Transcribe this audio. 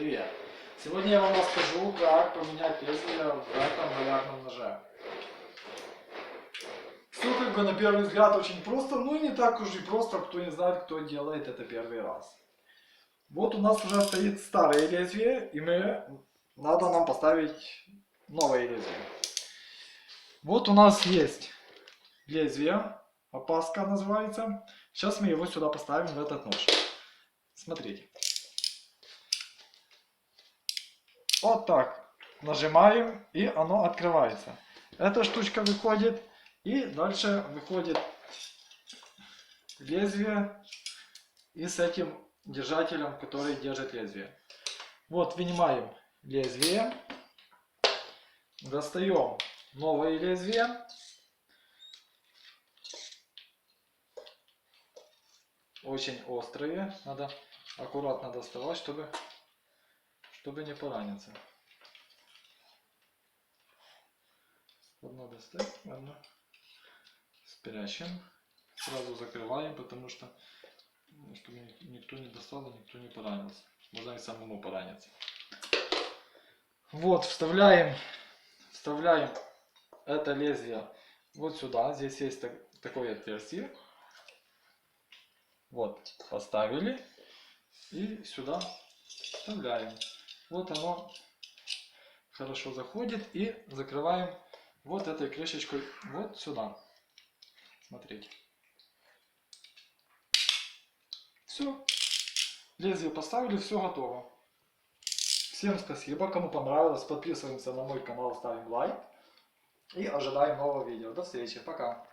Привет! Сегодня я вам расскажу, как поменять лезвие в этом малярном ноже. Все как бы на первый взгляд очень просто, но не так уж и просто, кто не знает, кто делает это первый раз. Вот у нас уже стоит старое лезвие, и надо нам поставить новое лезвие. Вот у нас есть лезвие, опаска называется. Сейчас мы его сюда поставим, в этот нож. Смотрите. Вот так нажимаем, и оно открывается. Эта штучка выходит, и дальше выходит лезвие и с этим держателем, который держит лезвие. Вот вынимаем лезвие, достаем новое лезвие. Очень острые, надо аккуратно доставать, чтобы не пораниться. Одно достаем, одно спрячем. Сразу закрываем, потому что чтобы никто не достал и никто не поранился. Можно и самому пораниться. Вот, вставляем это лезвие вот сюда. Здесь есть такое отверстие. Вот, поставили. И сюда вставляем. Вот оно хорошо заходит. И закрываем вот этой крышечкой вот сюда. Смотрите. Все. Лезвие поставили, все готово. Всем спасибо, кому понравилось, подписываемся на мой канал, ставим лайк и ожидаем нового видео. До встречи, пока.